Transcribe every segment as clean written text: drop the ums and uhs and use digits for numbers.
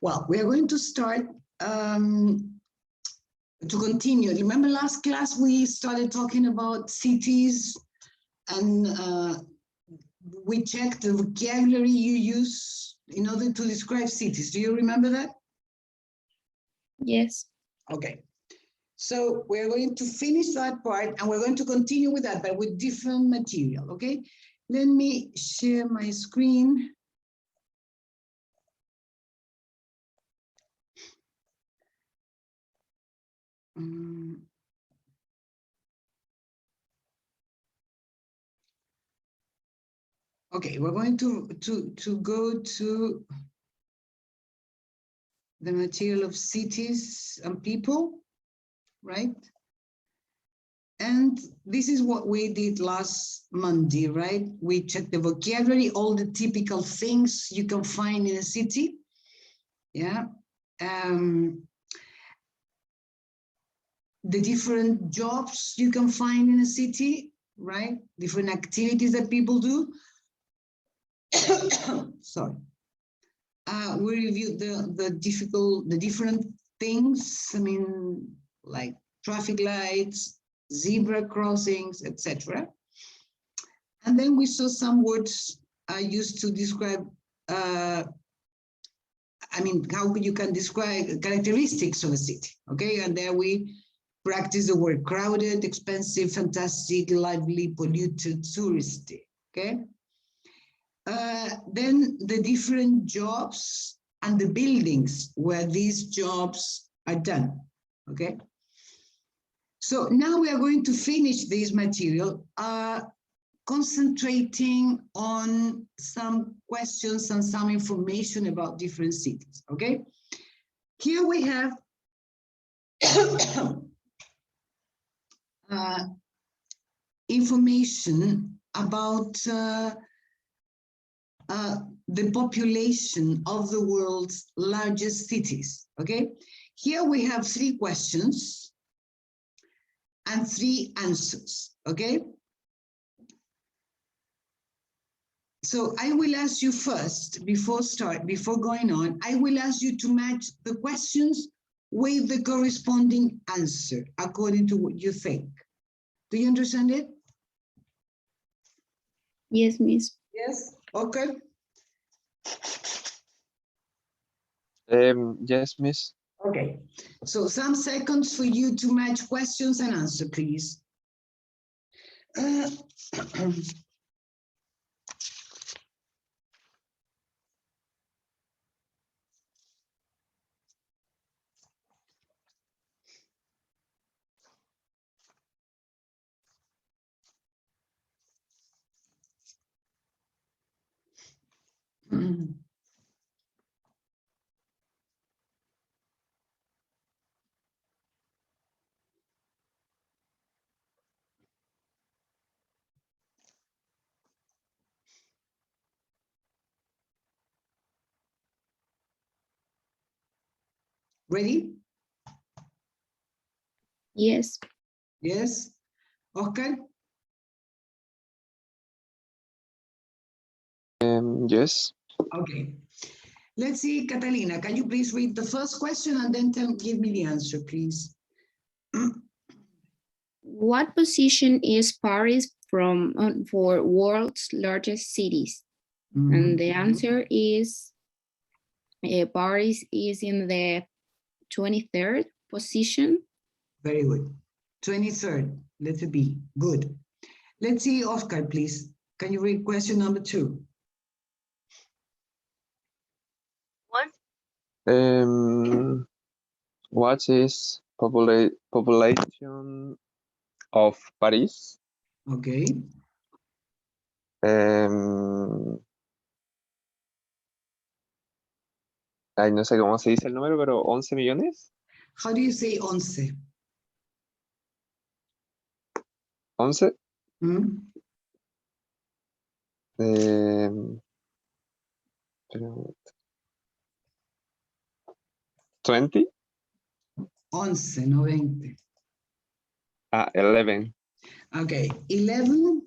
Well, we are going to start to continue. Remember last class we started talking about cities and we checked the vocabulary you use in order to describe cities. Do you remember that? Yes. Okay. So we're going to finish that part and we're going to continue with that, but with different material, okay? Let me share my screen. Okay, we're going to go to the material of cities and people, right? And this is what we did last Monday, right? We checked the vocabulary, all the typical things you can find in a city. Yeah. The different jobs you can find in a city, right? Different activities that people do. Sorry. We reviewed the different things. I mean, like traffic lights, zebra crossings, etc. And then we saw some words used to describe, I mean, how you can describe characteristics of a city, okay? And there we practice the word crowded, expensive, fantastic, lively, polluted, touristy, okay? Then the different jobs and the buildings where these jobs are done, okay? So now we are going to finish this material, concentrating on some questions and some information about different cities, okay? Here we have information about the population of the world's largest cities, okay? Here we have 3 questions and 3 answers, okay? So I will ask you first, before going on, I will ask you to match the questions with the corresponding answer, according to what you think. Do you understand it? Yes, Miss. Yes, okay. Yes, Miss. Okay, so some seconds for you to match questions and answer, please. Ready? Yes. Yes. Oscar? Yes. Okay. Let's see, Catalina, can you please read the first question and then give me the answer, please? What position is Paris for world's largest cities? And the answer is Paris is in the 23rd position. Very good. 23rd, letter B. Good. Let's see, Oscar, please. Can you read question number 2? What is population of Paris? Okay. Ay, no sé cómo se dice el número, pero 11 millones. How do you say 11? 11. 20. 11, no 20. 11. Okay, 11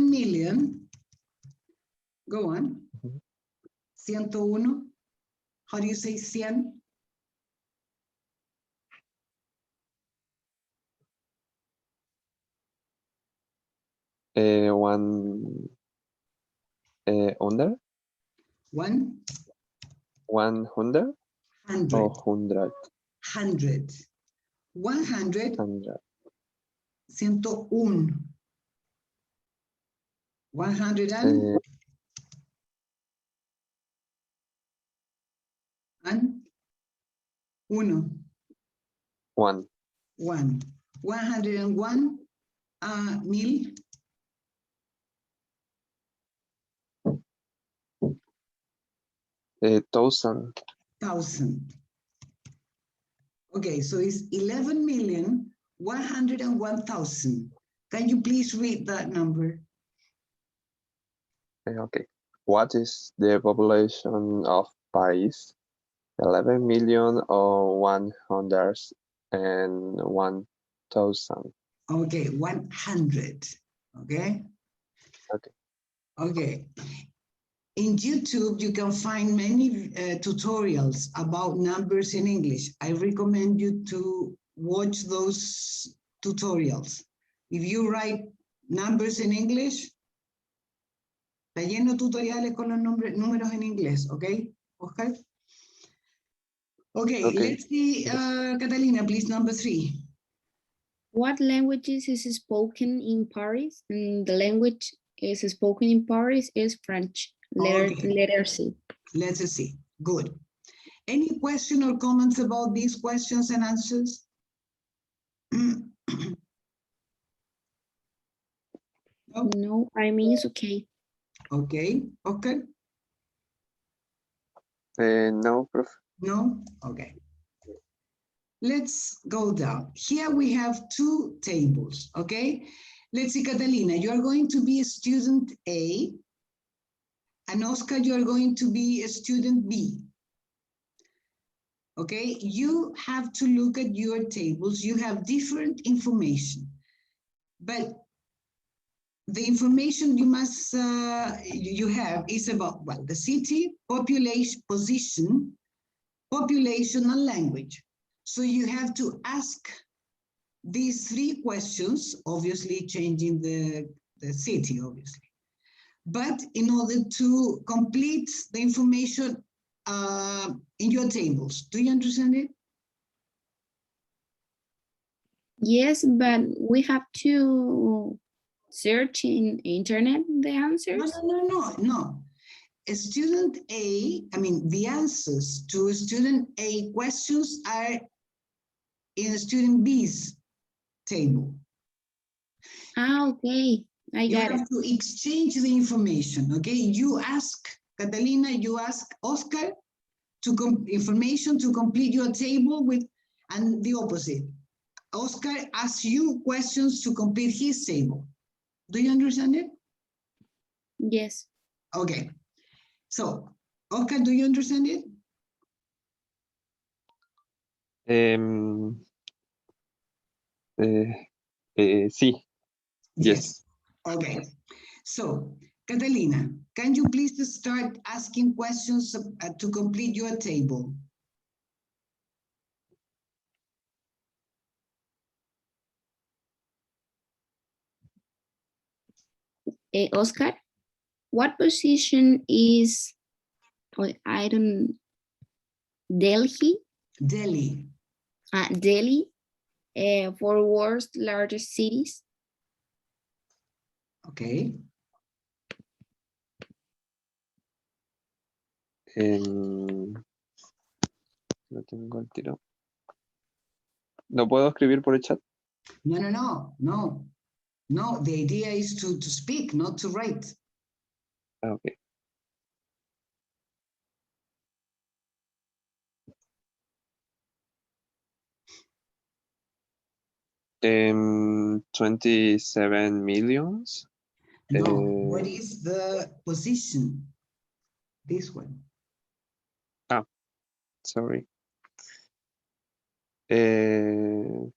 million. Go on. 101. How do you say 100? One under? 100. 100 or 100? 100. 100. 100. 101. 101. One. 1. 101. 1000. 1,000. 1,000. Okay, so it's 11,101,000. Can you please read that number? Okay. What is the population of Paris? 11 million or 101,000? Okay, 100. Okay. Okay. Okay. In YouTube, you can find many tutorials about numbers in English. I recommend you to watch those tutorials. If you write numbers in English, está lleno de tutoriales con los números en inglés, ¿ok, Oscar? Okay, let's see, Catalina, please, number 3. What languages is spoken in Paris? And the language is spoken in Paris is French. Letter C. Let's see. Good. Any question or comments about these questions and answers? No, I mean it's okay. Okay, okay. No, Prof. No? Okay. Let's go down. Here we have 2 tables, okay? Let's see, Catalina, you are going to be a student A, and Oscar, you are going to be a student B. Okay, you have to look at your tables. You have different information, but the information you must you have is about, well, the city, population, position, population, and language. So you have to ask these 3 questions, obviously changing the city, obviously. But in order to complete the information in your tables, do you understand it? Yes, but we have to search in internet the answers. No. A student A, I mean, the answers to student A questions are in student B's table. Okay, I got it. You have to exchange the information, okay? You ask Catalina, you ask Oscar information to complete your table with, and the opposite. Oscar asks you questions to complete his table. Do you understand it? Yes. Okay. So, Oscar, do you understand it? Sí. Yes. Okay. So, Catalina, can you please start asking questions to complete your table? Oscar, what position is, Delhi? Delhi. Delhi for world's largest cities? Okay. Lo tengo al tiro. ¿No puedo escribir por el chat? No. The idea is to speak, not to write. Okay. Um, 27 millions. No, what is the position? This one. Sorry.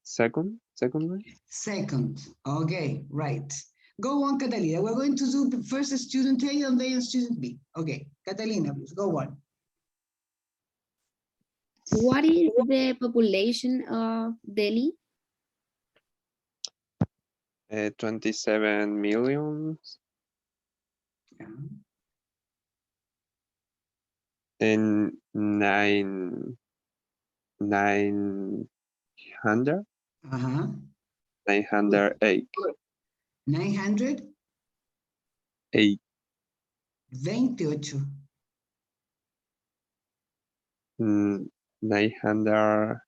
Second one? Second. Okay, right. Go on, Catalina. We're going to do first student A and then student B. Okay, Catalina, please go on. What is the population of Delhi? 27 million Yeah. and 900 Uh-huh. 908 900. 8 28. 900.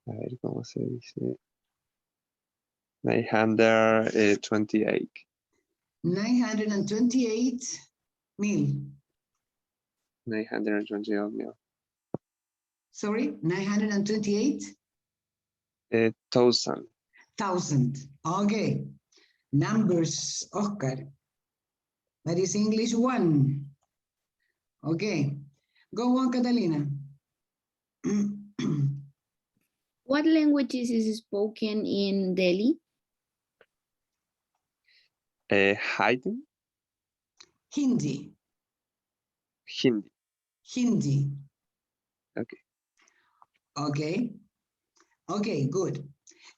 A ver cómo se dice. 928. 928 mil. 928 mil. Sorry, 928 thousand. thousand. Okay. Numbers, Oscar. That is English 1. Okay. Go on, Catalina. What languages is spoken in Delhi? Hiding. Hindi. Hindi. Hindi. Okay. Okay. Okay, good.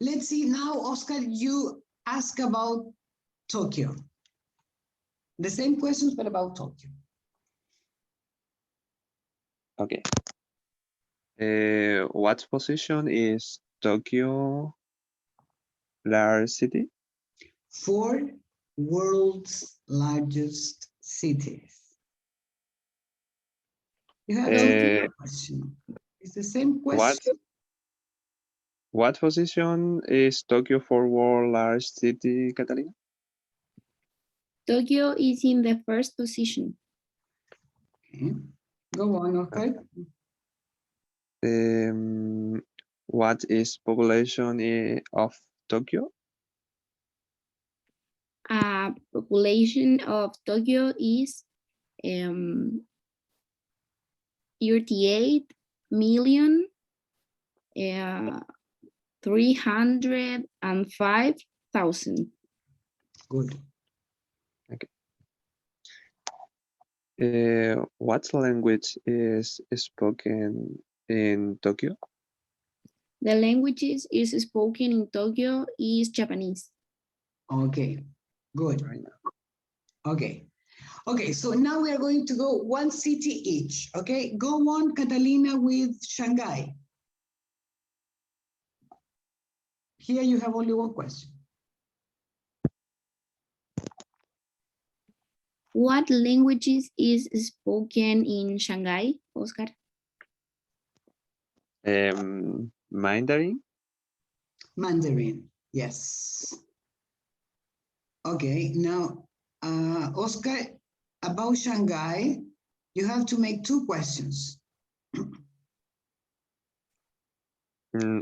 Let's see now, Oscar, you ask about Tokyo. The same questions, but about Tokyo. Okay. What position is Tokyo large city? 4 world's largest cities. You have Uh, a question. It's the same question. What position is Tokyo for world large city, Catalina? Tokyo is in the first position. Okay. Go on, Oscar. What is population of Tokyo? Population of Tokyo is 38 million 305,000. Good. What language is spoken in Tokyo? The languages is spoken in Tokyo is Japanese. Okay, good. Okay. Okay, so now we are going to go one city each. Okay, go on, Catalina, with Shanghai. Here you have only one question. What languages is spoken in Shanghai, Oscar? Mandarin. Mandarin, yes. Okay, now, Oscar, about Shanghai, you have to make 2 questions.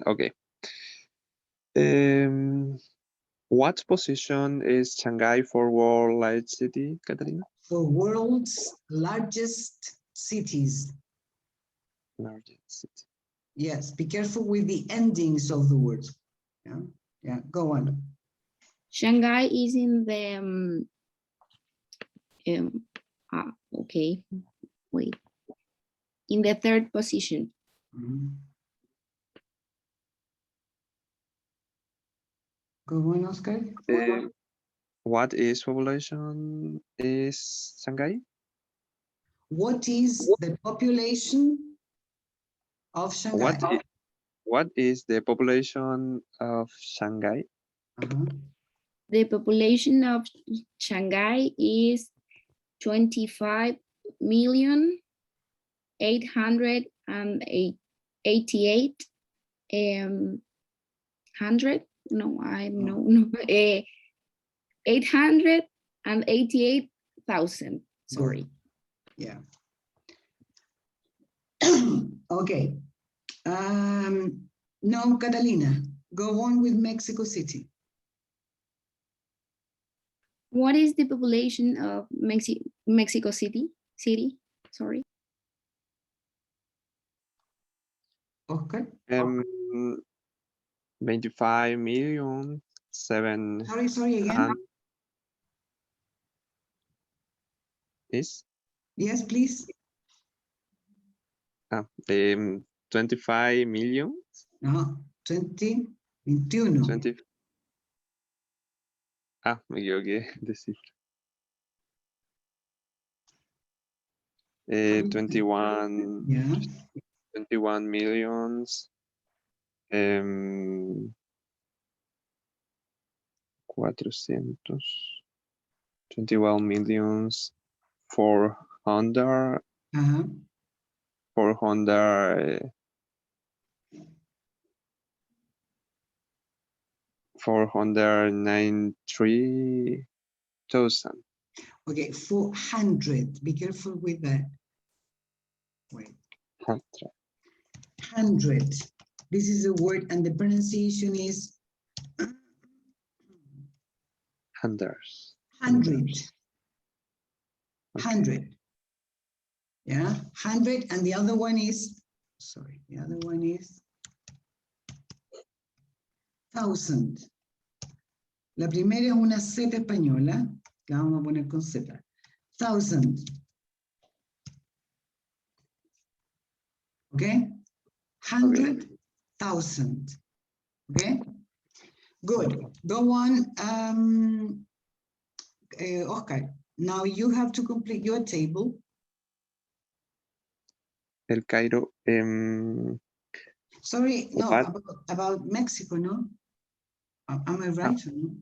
Okay. What position is Shanghai for world large city, Catalina? For world's largest cities. Largest city. Yes, be careful with the endings of the words. Yeah, yeah, go on. Shanghai is in the okay, wait, in the 3rd position. Go on, Oscar. What is population is Shanghai? What is the population of Shanghai? What is the population of Shanghai? The population of Shanghai is 25 million 888 hundred. No, I'm no 888,000. Sorry. Good. Yeah. Okay. Now, Catalina, go on with Mexico City. What is the population of Mexico City? Sorry. Okay. 25 million 7. Sorry again. Is Yes, please. 25 million. No, 20, 21. 20. Me equivoqué de cifra. 21, Yeah. 21 millions. 400. 21 millions. 400. Uh-huh. 400. 493,000. Okay, 400. Be careful with that. Wait. 100. This is a word and the pronunciation is Hundreds. 100. 100. Yeah, 100. And the other one is, sorry, the other one is 1000. La primera es una Z española, la vamos a poner con Z. 1000. Okay? 100,000. Okay? Good. Go on. Oscar, now you have to complete your table. El Cairo. Sorry, no, What? about Mexico, no? Am I right or no?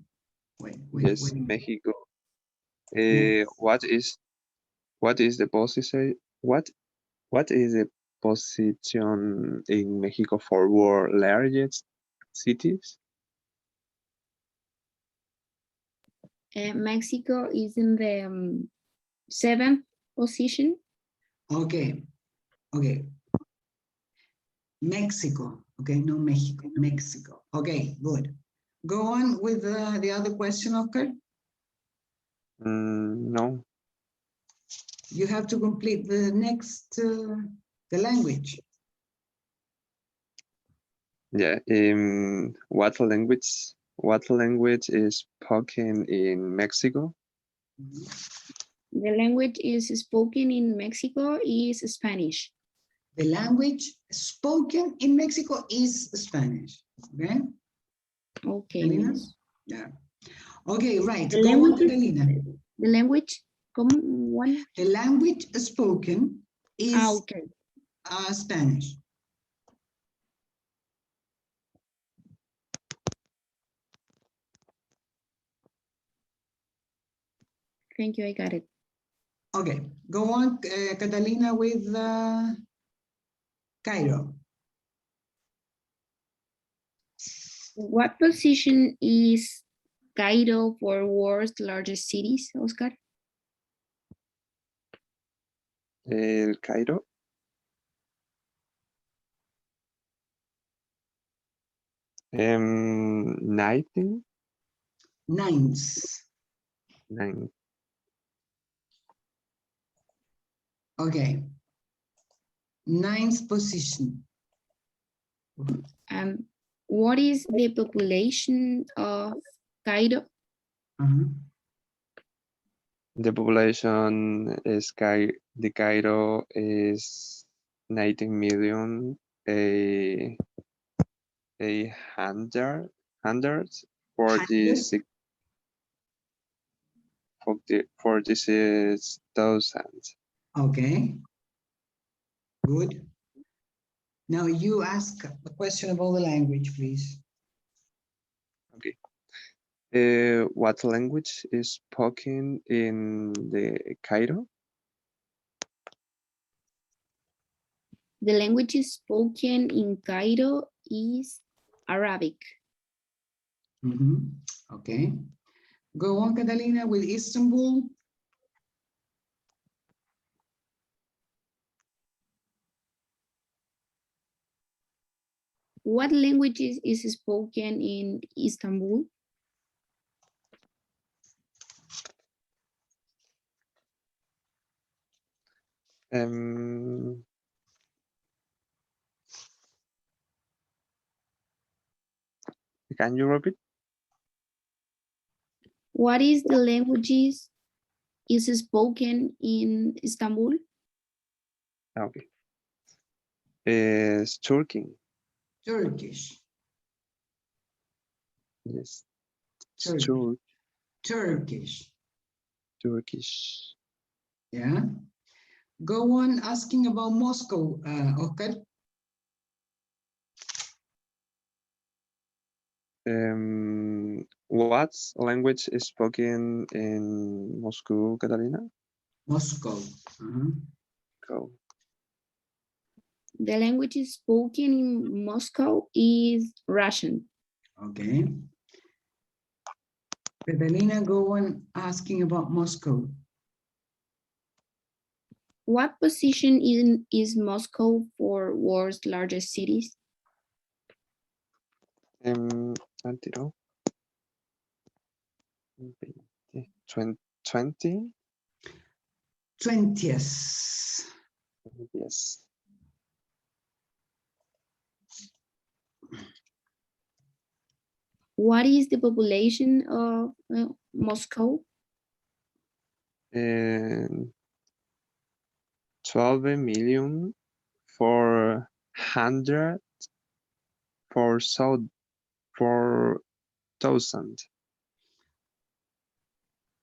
Wait. Yes, Mexico. Yes. What is the position? What is the position in Mexico for world largest cities? Mexico is in the 7th position. Okay. Mexico. Okay, no Mexico, Mexico. Okay, good. Go on with the other question, Oscar. No. You have to complete the next, the language. Yeah. What language is spoken in Mexico? The language is spoken in Mexico is Spanish. The language spoken in Mexico is Spanish. Okay. Okay, Catalina? miss. Yeah. Okay, right. The Go on, language, Catalina. the language, come one. The language spoken is Okay. Spanish. Thank you, I got it. Okay, go on, Catalina, with Cairo. What position is Cairo for world's largest cities, Oscar? El Cairo. Ninth. Ninth. Okay. Ninth position. What is the population of Cairo? The population is the Cairo is 19 million a hundred 46,000. Okay. Good. Now you ask a question about the language, please. Okay. What language is spoken in the Cairo? The language spoken in Cairo is Arabic. Okay. Go on, Catalina, with Istanbul. What language is spoken in Istanbul? Can you repeat? What is the languages is spoken in Istanbul? Okay. is Turkey. Turkish. Yes, it's Turkish. Turkish. Turkish. Yeah. Go on asking about Moscow, Oscar. What language is spoken in Moscow, Catalina? Moscow. Go. The language spoken in Moscow is Russian. Okay. Catalina, go on asking about Moscow. What position is Moscow for world's largest cities? 20. 20? 20th. Yes. What is the population of Moscow? 12 million 4,000.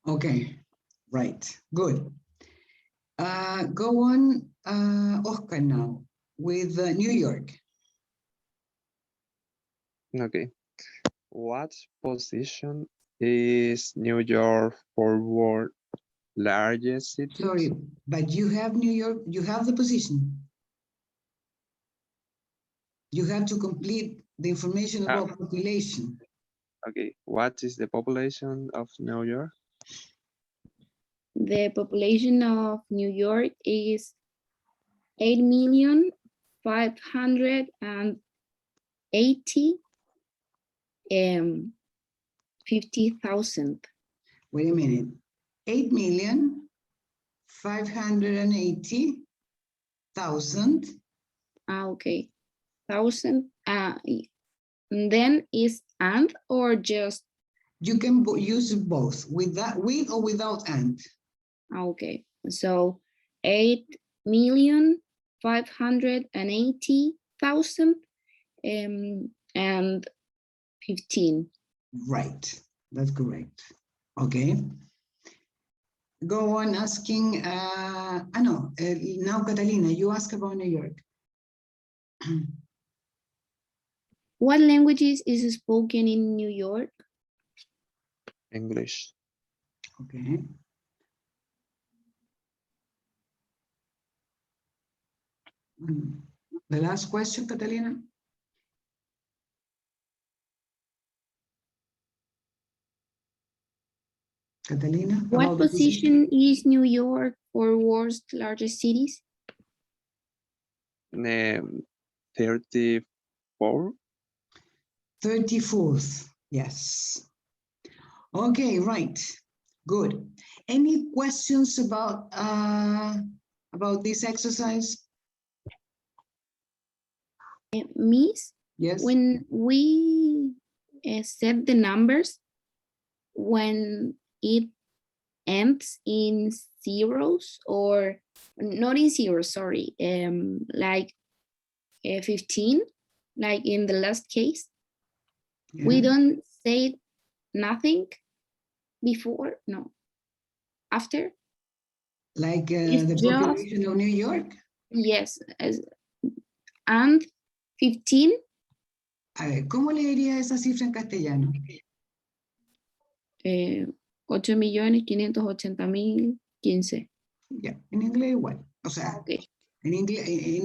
Okay, right, good. Go on, Oscar now, with New York. Okay. What position is New York for world largest cities? Sorry, but you have New York, you have the position. You have to complete the information about population. Okay. What is the population of New York? The population of New York is 8,580,50,000. Wait a minute. 8,580,000. Okay. 1,000. Then is and or just? You can use both with or without and. Okay. So 8,580,000 and 15. Right, that's correct. Okay. Go on asking, now Catalina, you ask about New York. What languages is spoken in New York? English. Okay. The last question, Catalina. Catalina, What position is New York for world's largest cities? 34. 34th, yes. Okay, right, good. Any questions about this exercise? Miss? Yes. When we set the numbers, when it ends in zeros or not in zeros, sorry, like 15, like in the last case, we don't say nothing before, no, after. Like the population of New York? Yes, and 15. A ver, ¿cómo le diría esa cifra en castellano? 8.580.015. Yeah, en inglés igual. O sea, Okay. in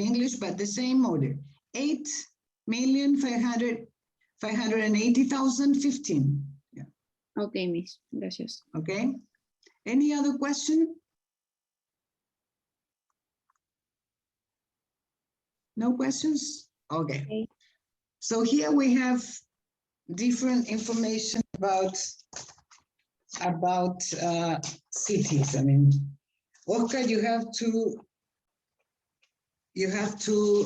English, but the same order. 8,580,015. Yeah. Okay, Miss. Gracias. Okay. Any other question? No questions? Okay. So here we have different information about cities. I mean, Oscar, you have to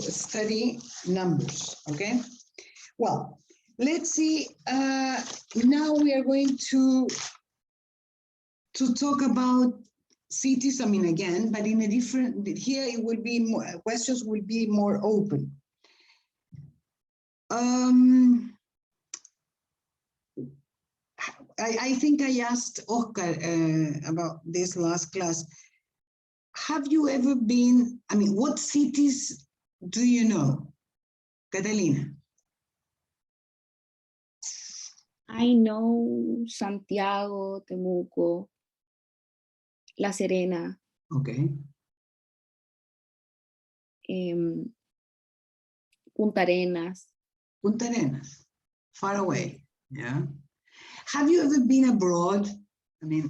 study numbers, okay? Well, let's see. Now we are going to talk about cities, I mean, again, but in a different, here it will be more, questions will be more open. I think I asked Oscar about this last class. Have you ever been, I mean, what cities do you know, Catalina? I know Santiago, Temuco, La Serena, Okay. Punta Arenas. Punta Arenas, far away, yeah. Have you ever been abroad? I mean,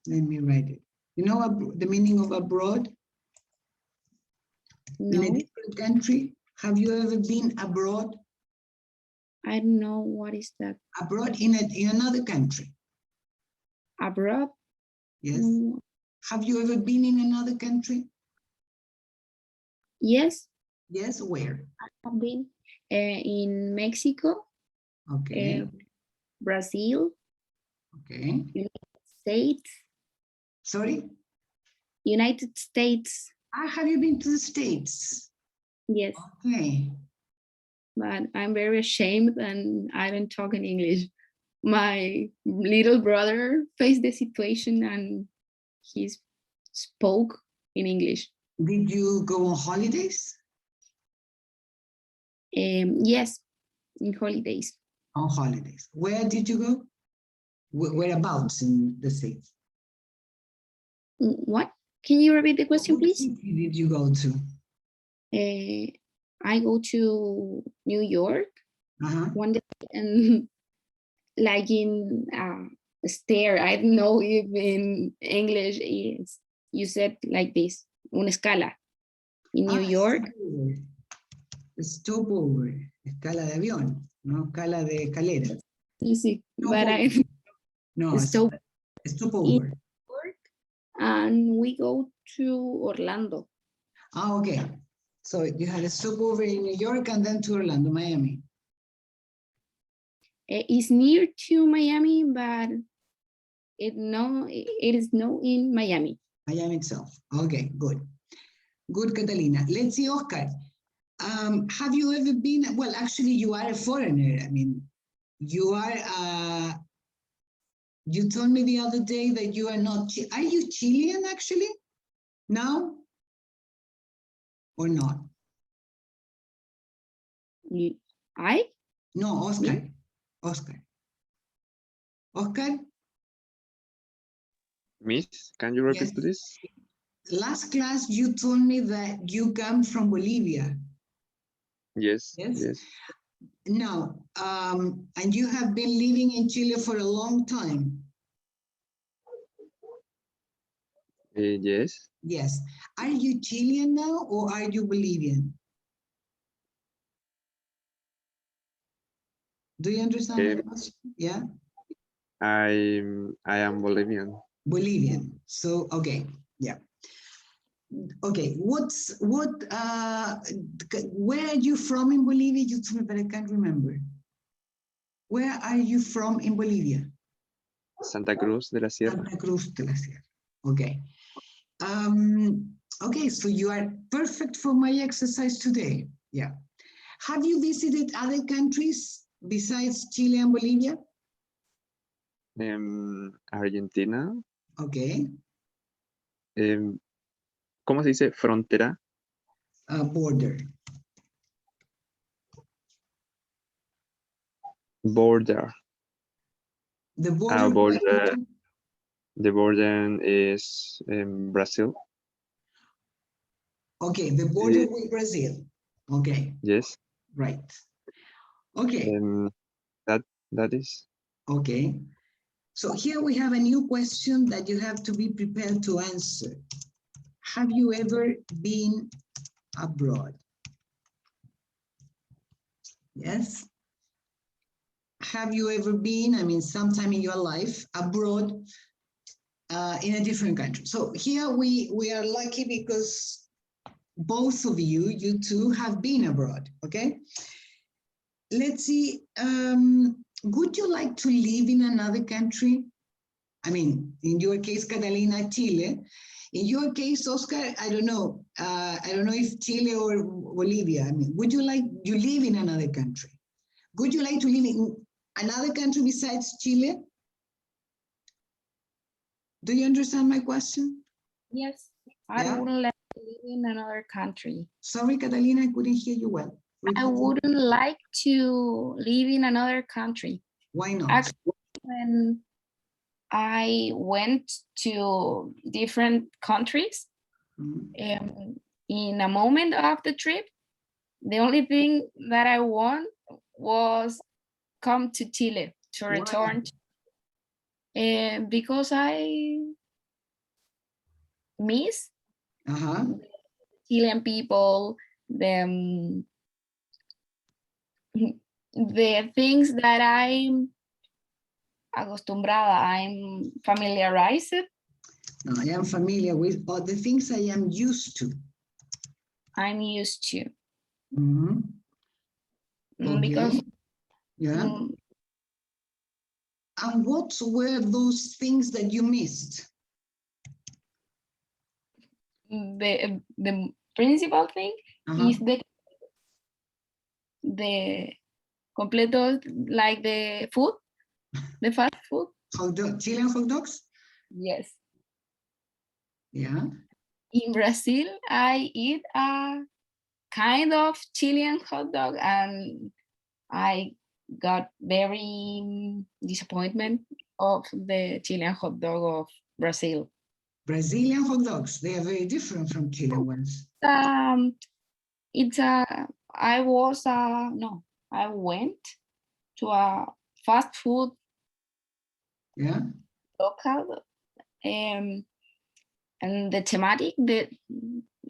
let me write it. You know the meaning of abroad? No, In a different country? Have you ever been abroad? I don't know what is that. Abroad in another country? Abroad? Yes. No. Have you ever been in another country? Yes, Yes, where? I have been in Mexico, Okay, Brazil, okay. United States. Sorry? United States. Have you been to the States? Yes, Okay. but I'm very ashamed and I don't talk in English. My little brother faced the situation and he spoke in English. Did you go on holidays? Yes, in holidays. On holidays. Where did you go? Whereabouts in the States? What? Can you repeat the question, What please? city did you go to? I go to New York one day and like in a stair. I don't know if in English is you said like this, una escala. In New York. Stopover. Escala de avión, no escala de escalera. Sí, but I No, stop stopover. in York and we go to Orlando. Okay. So you had a stopover in New York and then to Orlando, Miami. It's near to Miami, but it is not in Miami. Miami itself. Okay, good. Good, Catalina. Let's see, Oscar. Have you ever been, well, actually you are a foreigner. I mean, you are, you told me the other day that you are not, are you Chilean actually now or not? I? No, Oscar. Me? Oscar. Oscar? Miss, can you repeat Yes. please? Last class, you told me that you come from Bolivia. Yes, Yes. yes. Now, and you have been living in Chile for a long time. Yes. Yes. Are you Chilean now or are you Bolivian? Do you understand the question? Yeah. I am Bolivian. Bolivian. So, okay. Yeah. Okay. Where are you from in Bolivia? You told me, but I can't remember. Where are you from in Bolivia? Santa Cruz de la Sierra. Santa Cruz de la Sierra. Okay. Okay, so you are perfect for my exercise today. Yeah. Have you visited other countries besides Chile and Bolivia? Argentina. Okay. ¿Cómo se dice frontera? Border. Border. The border. The border is Brazil. Okay, the border with Brazil. Okay. Yes. Right. Okay. That is. Okay. So here we have a new question that you have to be prepared to answer. Have you ever been abroad? Yes. Have you ever been, I mean, sometime in your life abroad in a different country? So here we are lucky because both of you two have been abroad, okay? Let's see, would you like to live in another country? I mean, in your case, Catalina, Chile. In your case, Oscar, I don't know. I don't know if Chile or Bolivia. I mean, would you like, you live in another country? Would you like to live in another country besides Chile? Do you understand my question? Yes, I wouldn't like to live in another country. Sorry, Catalina, I couldn't hear you well. I wouldn't like to live in another country. Why not? Actually, when I went to different countries, in a moment of the trip, the only thing that I want was come to Chile, to return. Because I miss Chilean people, the things that I'm acostumbrada, I'm familiarized. No, I am familiar with all the things I am used to. I'm used to. Okay. Because and what were those things that you missed? The principal thing is the completo, like the food, the fast food. Chilean hot dogs? Yes. Yeah. In Brazil, I eat a kind of Chilean hot dog, and I got very disappointment of the Chilean hot dog of Brazil. Brazilian hot dogs, they are very different from Chilean ones. It's a, I went to a fast food local, and the thematic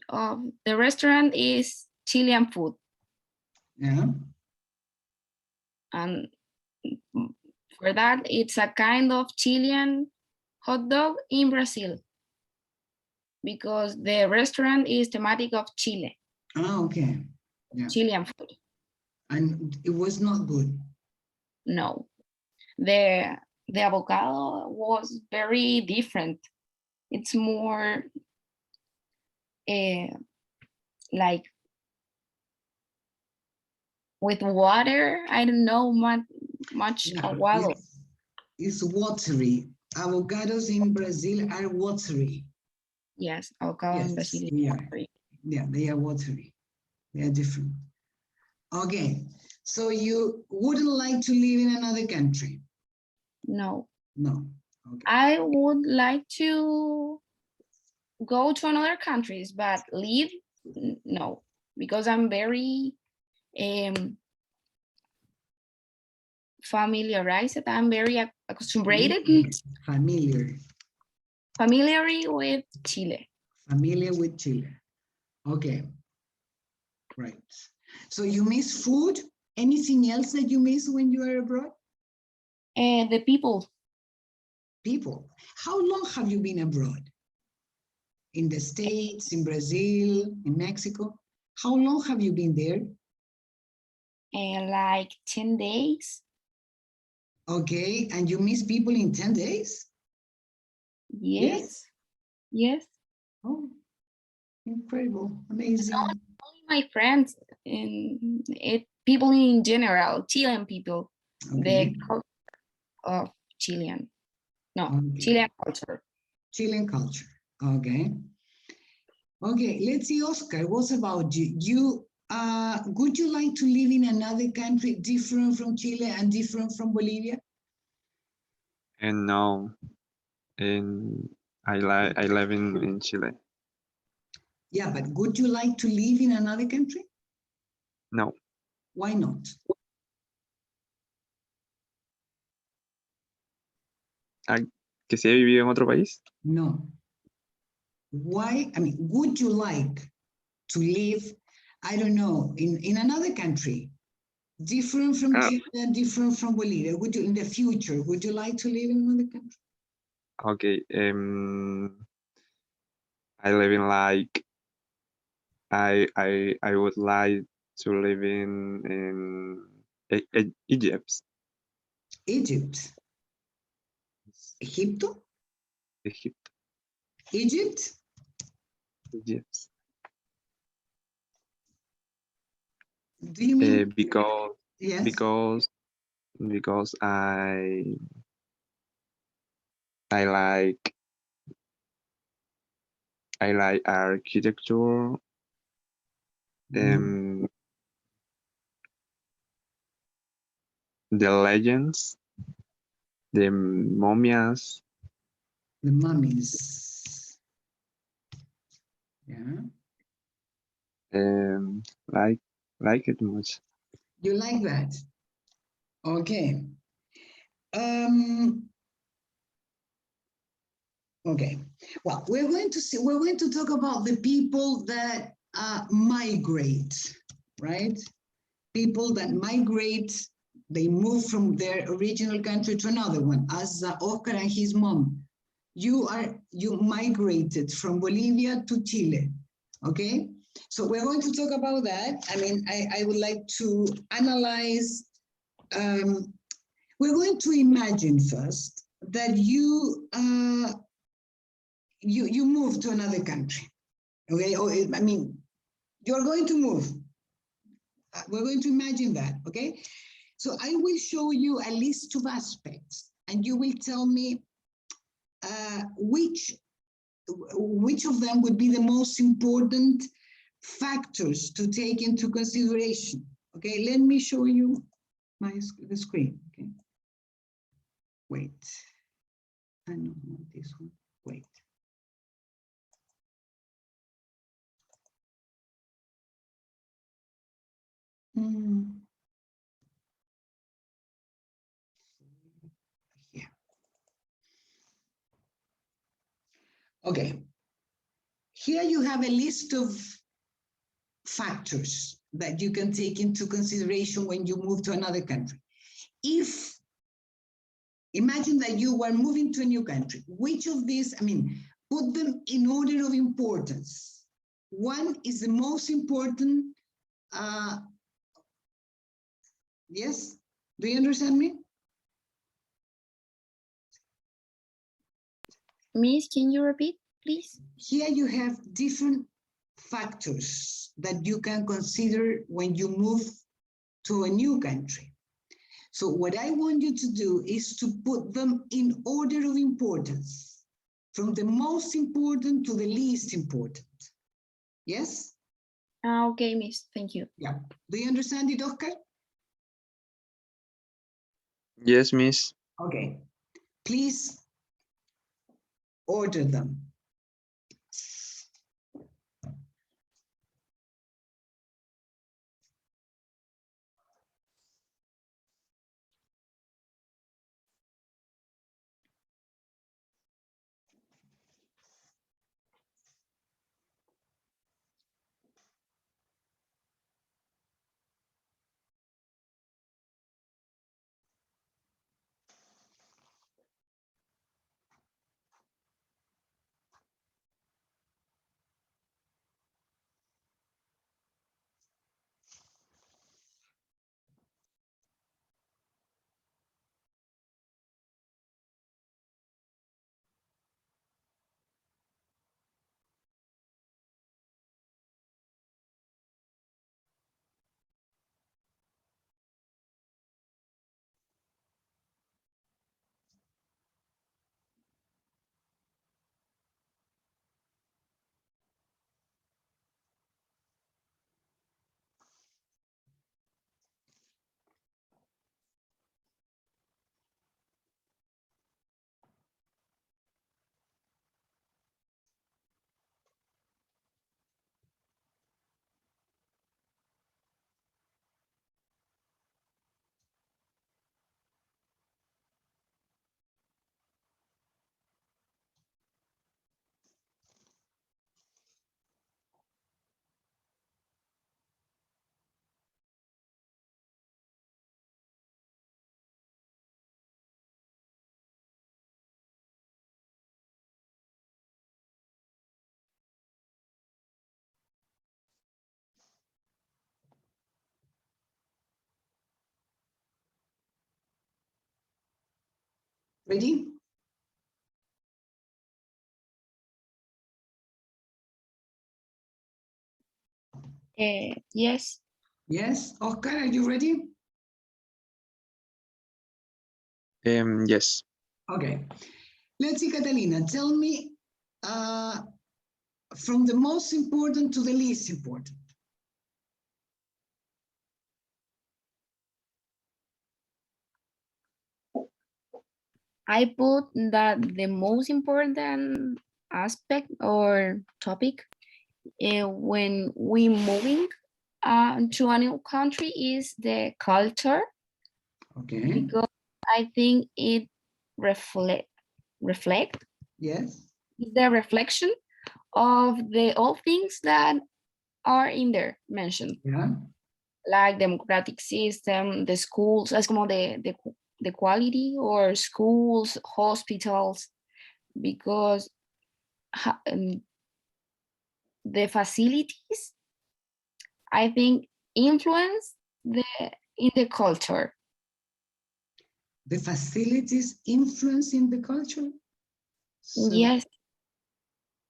of the restaurant is Chilean food. Yeah. And for that, it's a kind of Chilean hot dog in Brazil, because the restaurant is thematic of Chile. Oh, okay. Yeah. Chilean food. And it was not good. No, the avocado was very different. It's more like with water. I don't know much avocado. It's watery. Avocados in Brazil are watery. Yes, avocado in Brazil is watery. Yeah, they are watery. They are different. Okay, so you wouldn't like to live in another country? No. No. Okay. I would like to go to another countries, but live, no, because I'm very familiarized. I'm very accustomed. Familiar with Chile. Familiar with Chile. Okay. Right. So you miss food? Anything else that you miss when you are abroad? The people. People. How long have you been abroad? In the States, in Brazil, in Mexico? How long have you been there? Like 10 days. Okay, and you miss people in 10 days? Yes. Yes. Oh, incredible, amazing. Not only my friends, and people in general, Chilean people, the culture of Chilean. No, Chilean culture. Chilean culture, okay. Okay, let's see, Oscar, what about you? Would you like to live in another country different from Chile and different from Bolivia? And no, I live in Chile. Yeah, but would you like to live in another country? No. Why not? ¿Que si he vivido en otro país? No. Why? I mean, would you like to live, I don't know, in another country, different from Chile, different from Bolivia? Would you, in the future, would you like to live in another country? Okay. I live in like I would like to live in Egypt. Egypt. Egipto? Egypt. Egypt? Yes. Do you mean? Because Yes. because I like architecture, Mhm. the legends, the mummies. The mummies. Yeah. Like it much. You like that? Okay. Um, okay. Well, we're going to talk about the people that migrate, right? People that migrate, they move from their original country to another one, as Oscar and his mom. You migrated from Bolivia to Chile, okay? So we're going to talk about that. I mean, I would like to analyze. We're going to imagine first that you move to another country, okay? Or I mean, you're going to move. We're going to imagine that, okay? So I will show you a list of aspects, and you will tell me which of them would be the most important factors to take into consideration. Okay, let me show you the screen. Okay, wait. I don't want this one. Wait. Here. Okay. Here you have a list of factors that you can take into consideration when you move to another country. Imagine that you were moving to a new country. Which of these, I mean, put them in order of importance. One is the most important. Yes? Do you understand me? Miss, can you repeat, please? Here you have different factors that you can consider when you move to a new country. So what I want you to do is to put them in order of importance, from the most important to the least important. Yes? Okay, Miss, thank you. Yeah. Do you understand it, Oscar? Yes, Miss. Okay. Please order them. Ready? Yes. Yes, Oscar, are you ready? Yes. Okay. Let's see, Catalina, tell me from the most important to the least important. I put that the most important aspect or topic when we moving to a new country is the culture. Okay. Because I think it reflect Yes. the reflection of the all things that are in there mentioned. Yeah. Like democratic system, the schools, as como the quality or schools, hospitals, because the facilities, I think, influence in the culture. The facilities influencing the culture? So, yes,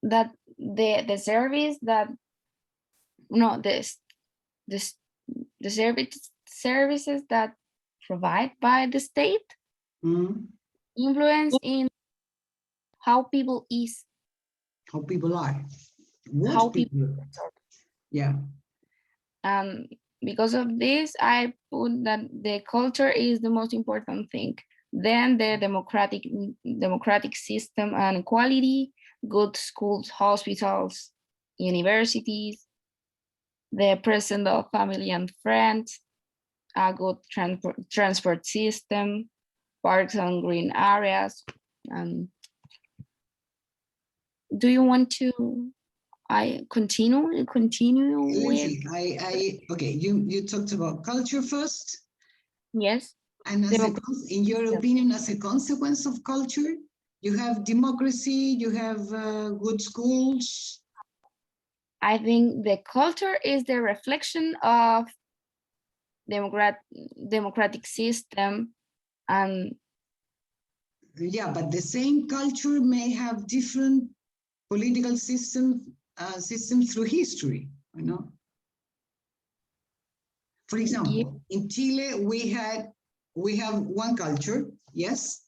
that the service that no this the services that provide by the state influence in how people is, how people are, what how people are. Yeah. And because of this, I put that the culture is the most important thing. Then the democratic system and equality, good schools, hospitals, universities, the presence of family and friends, a good transport system, parks and green areas. Do you want to continue with? Okay, you talked about culture first. Yes. And in your opinion, as a consequence of culture, you have democracy, you have good schools. I think the culture is the reflection of democratic system. And yeah, but the same culture may have different political systems through history, you know. For example, in Chile, we have one culture, yes,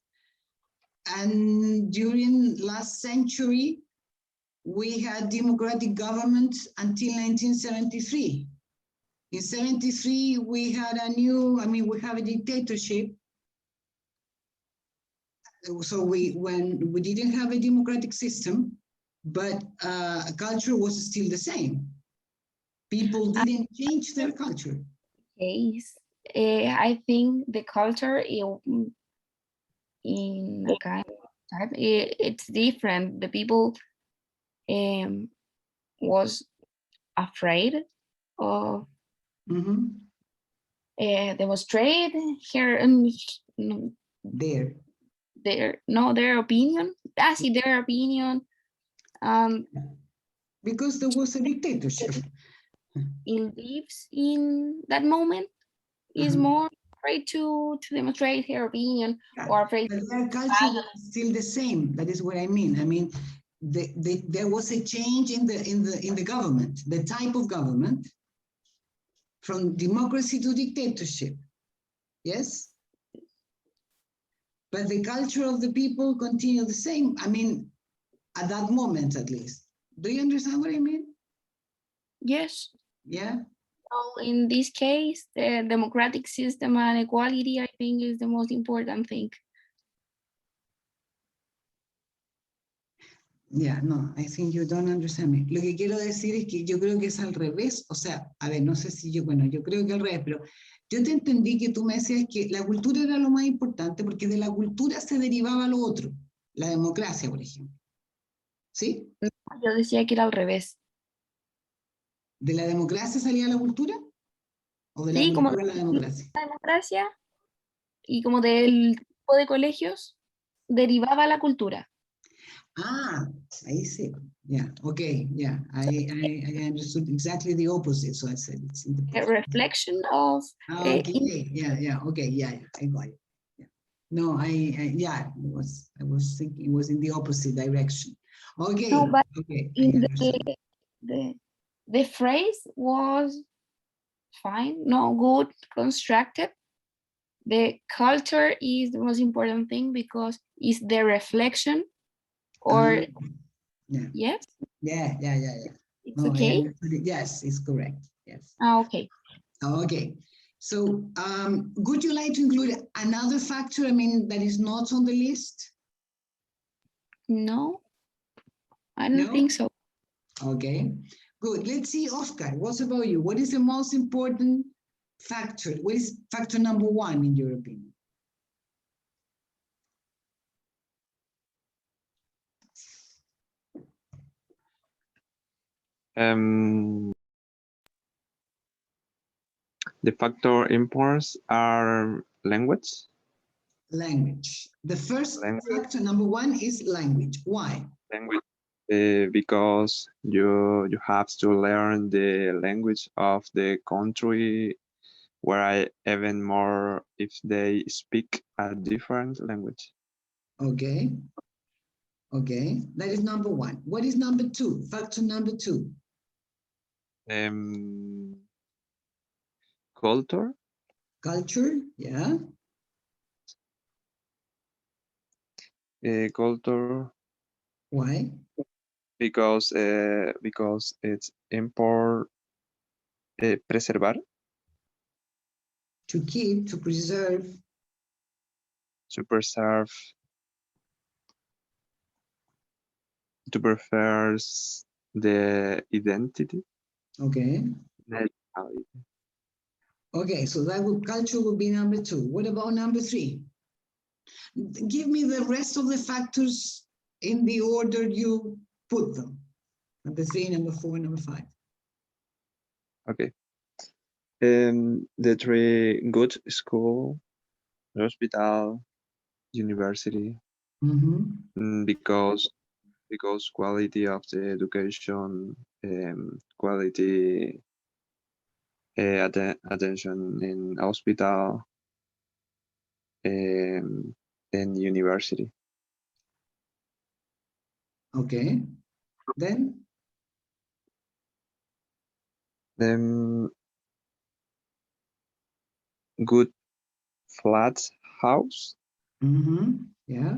and during last century, we had democratic government until 1973. In 73, we had we have a dictatorship. So when we didn't have a democratic system, but culture was still the same. People didn't change their culture. Yes, I think the culture in a kind of type, it's different. The people was afraid of demonstrate here their opinion. Their opinion. Because there was a dictatorship. It lives in that moment is more afraid to demonstrate her opinion, or afraid. But their culture was still the same. That is what I mean. I mean, there was a change in the government, the type of government, from democracy to dictatorship. Yes. But the culture of the people continued the same. I mean, at that moment, at least. Do you understand what I mean? Yes. Yeah. So in this case, the democratic system and equality, I think, is the most important thing. Yeah, no, I think you don't understand me. Lo que quiero decir es que yo creo que es al revés. O sea, a ver, no sé si yo creo que al revés, pero yo te entendí que tú me decías que la cultura era lo más importante porque de la cultura se derivaba lo otro, la democracia, por ejemplo. ¿Sí? Yo decía que era al revés. ¿De la democracia salía la cultura? ¿O de la cultura a la democracia? La democracia y como del tipo de colegios derivaba la cultura. Ah, ahí sí. Yeah, okay, yeah. I understood exactly the opposite, so I said it's in the A reflection of... okay, yeah, okay, yeah, I got it. Yeah. No, I was thinking it was in the opposite direction. Okay, no, but okay, in the phrase was fine, no, good, constructed. The culture is the most important thing because it's the reflection, or yeah. yes? Yeah. It's No, I okay? understood it. Yes, it's correct. Yes. Okay. Okay. So would you like to include another factor, I mean, that is not on the list? No, I don't No? think so. Okay, good. Let's see, Oscar, what's about you? What is the most important factor? What is factor number one in your opinion? The factor imports are language. Language. The first factor number one is language. Why? Language. Because you have to learn the language of the country where I even more if they speak a different language. Okay. Okay, that is number one. What is number two? Factor number two. Culture. Culture, yeah. Culture. Why? Because it's import. Preservar. To keep, to preserve. To preserve. To preserve the identity. Okay. Okay, so that would culture would be number two. What about number three? Give me the rest of the factors in the order you put them. Number three, number four, number five. Okay. The three: good school, hospital, university. Because quality of the education, quality attention in hospital, and university. Okay. Then good flat house. Yeah.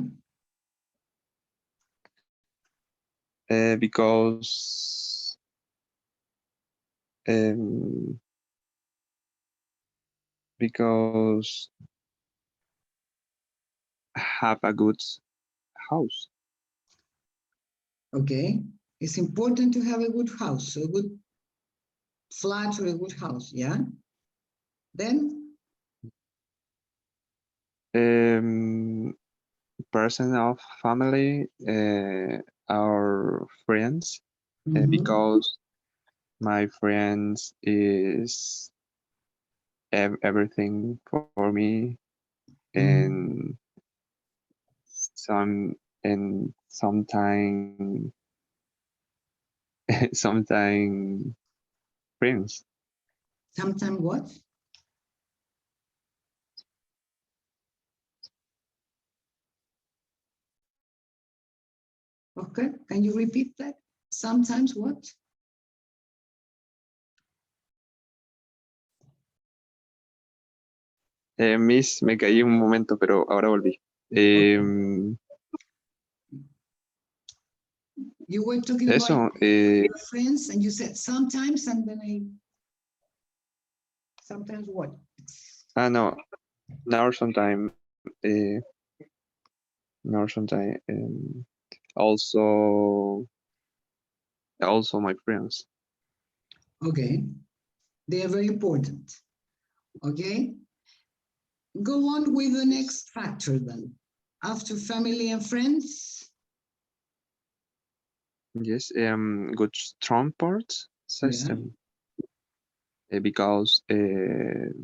Because have a good house. Okay. It's important to have a good house, a good flat or a good house, yeah? Then? Person of family, our friends, because my friends is everything for me, and sometimes sometimes friends. Sometimes what? Okay, can you repeat that? Sometimes what? Miss, me caí un momento, pero ahora volví. You were talking Eso, about your friends and you said sometimes, and then sometimes what? no, now sometime, also my friends. Okay, they are very important. Okay, go on with the next factor then. After family and friends. Yes, good transport system. Yeah. Because very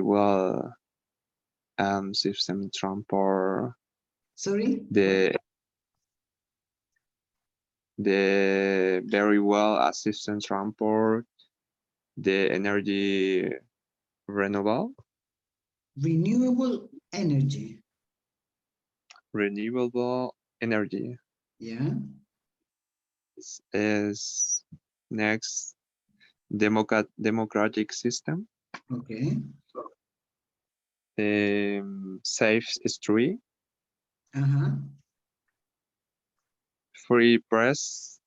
well system transport. Sorry? The very well assistant transport, the energy renewable energy. Renewable energy. Yeah. is next democratic system. Okay. Safe street. Uh-huh. Free press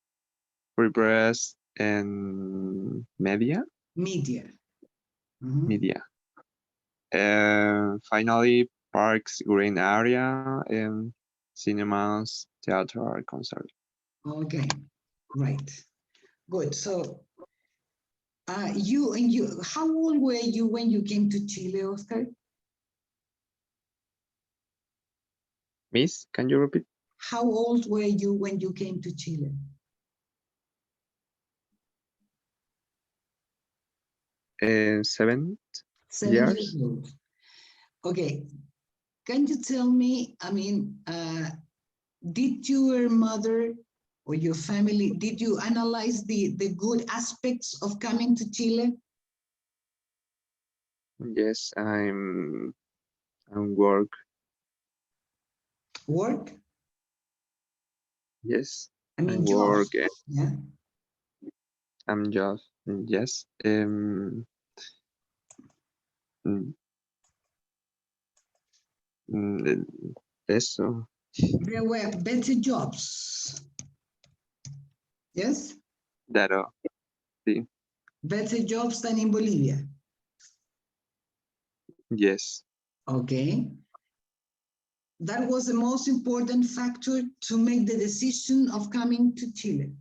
and media. Media. Mm-hmm. Media. Finally, parks, green area, and cinemas, theater, concert. Okay, right. Good. So, how old were you when you came to Chile, Oscar? Miss, can you repeat? How old were you when you came to Chile? 7 7 years. years old. Okay. Can you tell me, did your mother or your family, did you analyze the good aspects of coming to Chile? Yes, I'm work. Work? Yes, I mean, I'm jobs. work. Yeah. I'm job. Yes. Mm, Eso. There were better jobs. Yes? Claro. Sí. Better jobs than in Bolivia. Yes. Okay. That was the most important factor to make the decision of coming to Chile.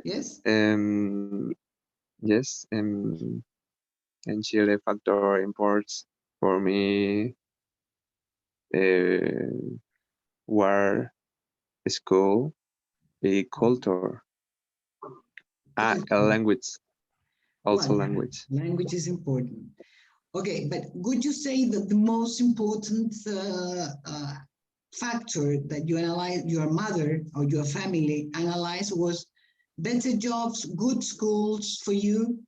Yes? Yes. And Chile factor imports for me were school, a culture, a language, also Well, language. language is important. Okay, but would you say that the most important factor that you analyze, your mother or your family analyzed was better jobs, good schools for you?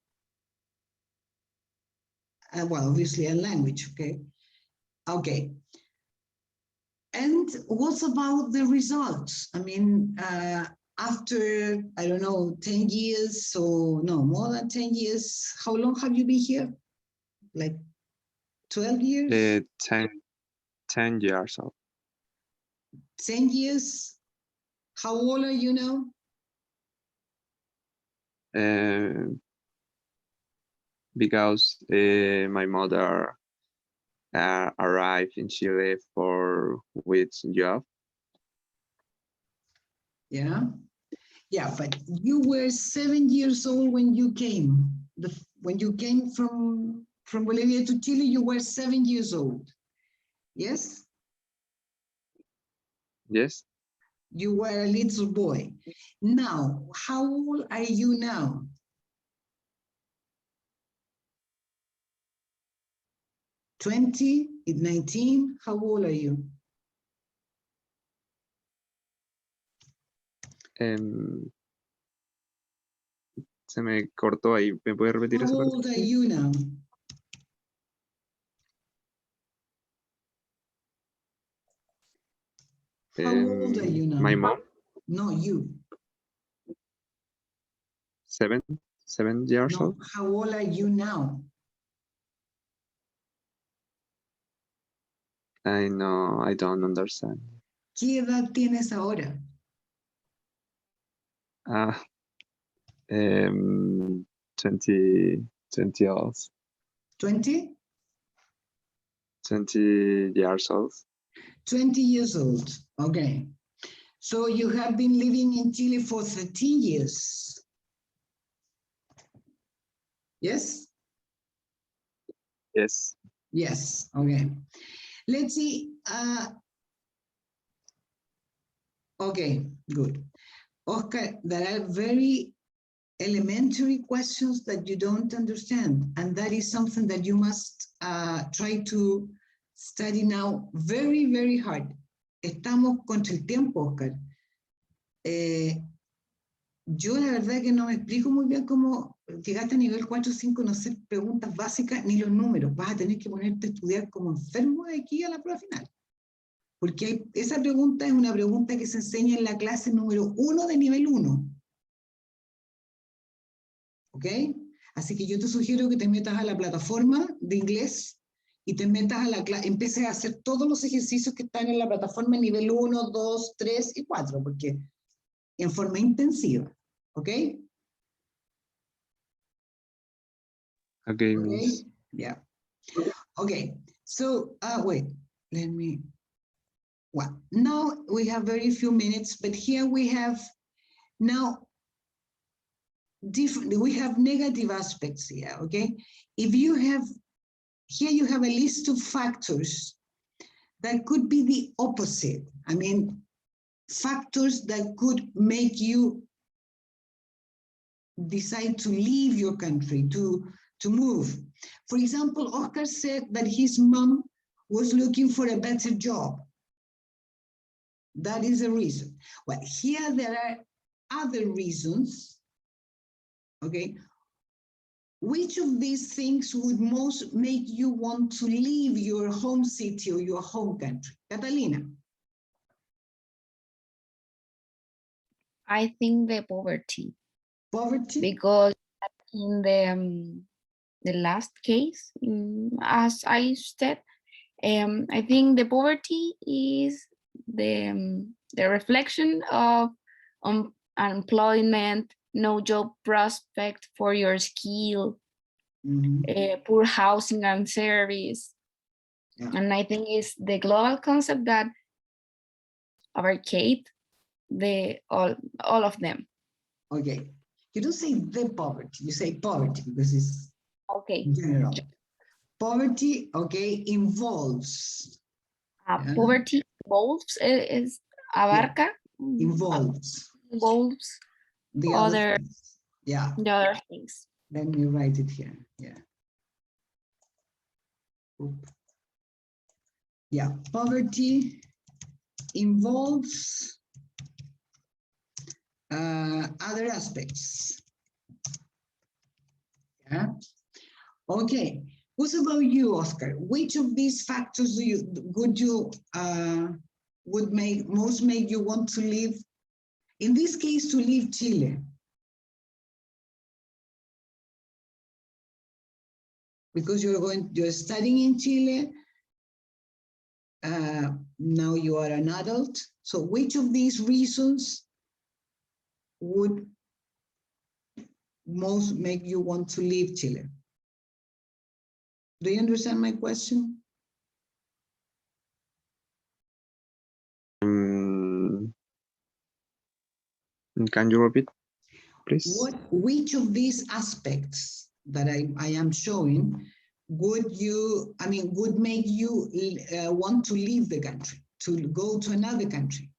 Well, obviously a language, okay? Okay. And what about the results? I mean, after, I don't know, 10 years, so no, more than 10 years, how long have you been here? Like 12 years? 10 years old. 10 years? How old are you now? Because my mother arrived in Chile for which job? Yeah. Yeah, but you were 7 years old when you came. When you came from Bolivia to Chile, you were 7 years old. Yes? Yes. You were a little boy. Now, how old are you now? 20, 19, how old are you? Se me cortó ahí. ¿Me puede repetir How esa parte? old are you now? How old are you now? My mom? No, you. 7 years No, old. how old are you now? I know, I don't understand. ¿Qué edad tienes ahora? 20 years. 20? 20 years old. 20 years old. Okay. So you have been living in Chile for 13 years. Yes? Yes. Yes. Okay. Let's see. Okay, good. Oscar, there are very elementary questions that you don't understand, and that is something that you must try to study now very, very hard. Estamos contra el tiempo, Oscar. Yo la verdad que no me explico muy bien cómo llegaste a nivel 4 o 5, no sé preguntas básicas ni los números. Vas a tener que ponerte a estudiar como enfermo de aquí a la prueba final. Porque esa pregunta es una pregunta que se enseña en la clase número 1 de nivel 1. ¿Ok? Así que yo te sugiero que te metas a la plataforma de inglés y te metas a la clase, empieces a hacer todos los ejercicios que están en la plataforma nivel 1, 2, 3 y 4, porque en forma intensiva. ¿Ok? Okay, Okay, Miss. yeah. Okay, so wait, let me, well, now we have very few minutes, but here we have now different, we have negative aspects here, okay? If you have, here you have a list of factors that could be the opposite. I mean, factors that could make you decide to leave your country, to move. For example, Oscar said that his mom was looking for a better job. That is a reason. Well, here there are other reasons, okay? Which of these things would most make you want to leave your home city or your home country? Catalina. I think the poverty. Poverty? Because in the last case, as I said, I think the poverty is the reflection of unemployment, no job prospect for your skill, poor housing and service. Yeah. And I think it's the global concept that abarcate all of them. Okay. You don't say the poverty, you say poverty because it's okay. General. Poverty, okay, involves. Poverty involves is abarca. Yeah. Involves the other things. Yeah. The other things. Let me write it here. Yeah. Oop. Yeah. Poverty involves other aspects. Yeah. Okay. What about you, Oscar? Which of these factors would most make you want to leave? In this case, to leave Chile. Because you're studying in Chile. Now you are an adult. So which of these reasons would most make you want to leave Chile? Do you understand my question? Can you repeat, please? Which of these aspects that I am showing would make you want to leave the country, to go to another country?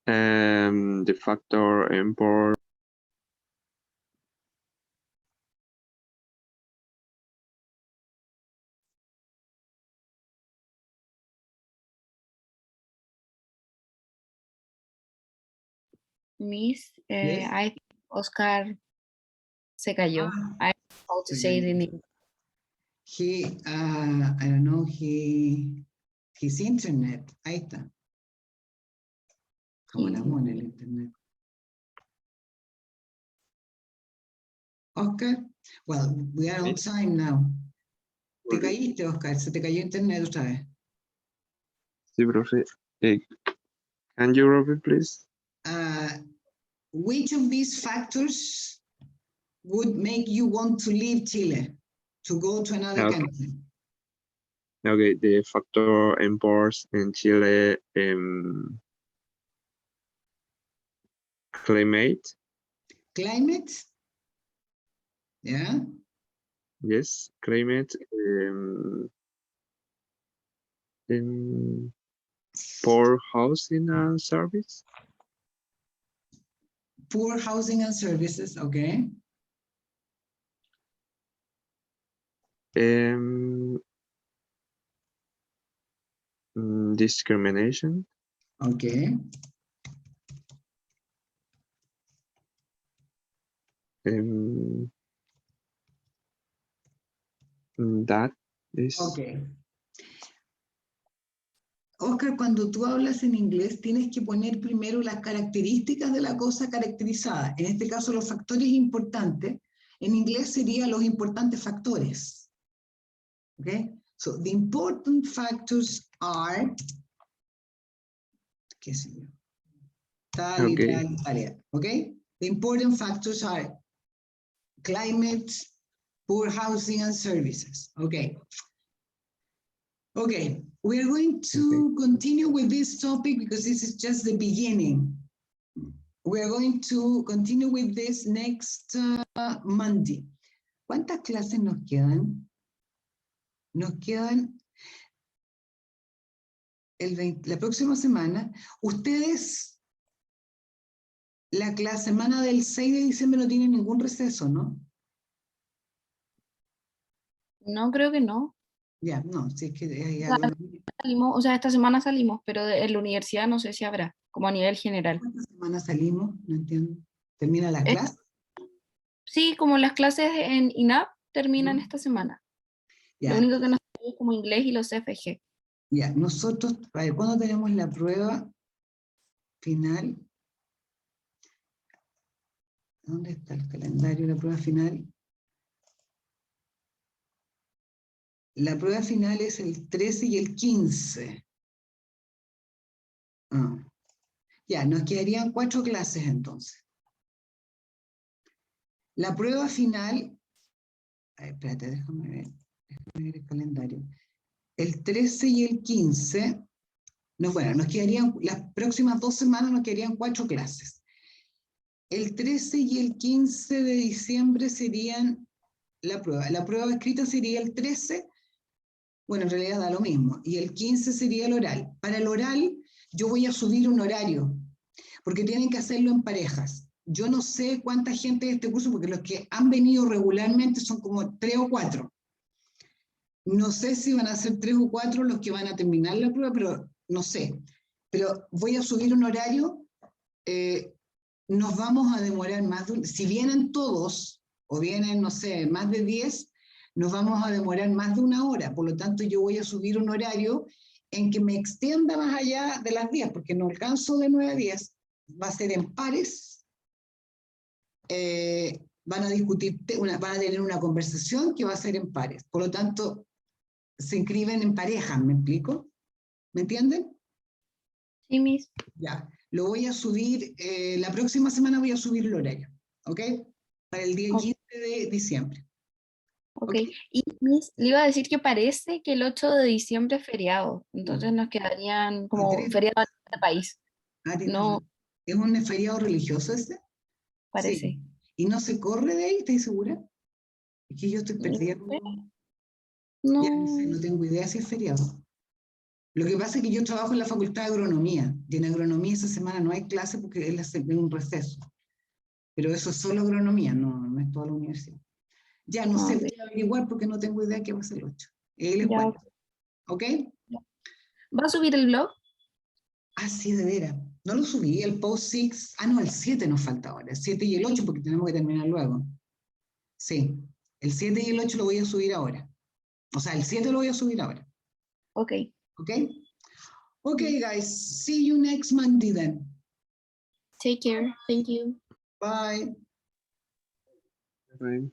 The factor import. Miss, Yes? I think Oscar se cayó. I don't know how to say it in English. He, I don't know, his internet, ahí está. ¿Cómo la pone el internet? Oscar, well, we are on time now. ¿Te caíste, Oscar? ¿Se te cayó internet otra vez? Sí, profe. Can you repeat, please? Which of these factors would make you want to leave Chile, to go to another country? Okay, the factor imports in Chile, climate. Climate? Yeah. Yes, climate. Poor housing and service. Poor housing and services, okay. Discrimination. Okay. That is. Ok. Oscar, cuando tú hablas en inglés, tienes que poner primero las características de la cosa caracterizada. En este caso, los factores importantes. En inglés serían los importantes factores. Okay? So, the important factors are, qué sé yo, tal y tal y tal. Okay? The important factors are climate, poor housing and services. Okay. Okay, we are going to continue with this topic because this is just the beginning. We are going to continue with this next Monday. ¿Cuántas clases nos quedan? Nos quedan la próxima semana. Ustedes, la semana del 6 de diciembre no tienen ningún receso, ¿no? No, creo que no. Ya, no, si es que hay O sea, algo. salimos, o sea, esta semana salimos, pero en la universidad no sé si habrá, como a nivel general. ¿Cuántas semanas salimos? No entiendo. ¿Termina la clase? Sí, como las clases en Inap terminan esta semana. Ya. Lo único que nos queda es como inglés y los FG. Ya, nosotros, a ver, ¿cuándo tenemos la prueba final? ¿Dónde está el calendario de la prueba final? La prueba final es el 13 y el 15. Ah. Ya, nos quedarían 4 clases entonces. La prueba final, ay, espérate, déjame ver el calendario. El 13 y el 15, no, bueno, nos quedarían, las próximas 2 semanas nos quedarían 4 clases. El 13 y el 15 de diciembre serían la prueba. La prueba escrita sería el 13, bueno, en realidad da lo mismo, y el 15 sería el oral. Para el oral, yo voy a subir un horario, porque tienen que hacerlo en parejas. Yo no sé cuánta gente de este curso, porque los que han venido regularmente son como 3 o 4. No sé si van a ser 3 o 4 los que van a terminar la prueba, pero no sé. Pero voy a subir un horario. Nos vamos a demorar más de si vienen todos, o vienen, no sé, más de 10, nos vamos a demorar más de 1 hora. Por lo tanto, yo voy a subir un horario en que me extienda más allá de las 10, porque no alcanzo de 9 a 10. Va a ser en pares. Van a discutir, van a tener una conversación que va a ser en pares. Por lo tanto, se inscriben en pareja, ¿me explico? ¿Me entienden? Sí, Miss. Ya, lo voy a subir, la próxima semana voy a subir el horario, ¿ok? Para el día 15 de diciembre. Okay. Y Miss, le iba a decir que parece que el 8 de diciembre es feriado, entonces nos quedarían como feriado en este país. No, ¿Es un feriado religioso ese? parece. Sí. ¿Y no se corre de ahí? ¿Estás segura? Es que yo estoy perdida. No. Ya no sé, no tengo idea si es feriado. Lo que pasa es que yo trabajo en la Facultad de Agronomía, y en Agronomía esa semana no hay clase porque es un receso. Pero eso es solo agronomía, no es toda la universidad. Ya no sé, voy a averiguar porque no tengo idea qué va a ser el 8. Él es bueno. ¿Ok? ¿Va a subir el blog? Ah, sí, de veras. No lo subí, el post 6. Ah, no, el 7 nos falta ahora. El 7 y el 8 porque tenemos que terminar luego. Sí, el 7 y el 8 lo voy a subir ahora. O sea, el 7 lo voy a subir ahora. Ok. ¿Ok? Ok, guys. See you next Monday then. Take care. Thank you. Bye. Bye.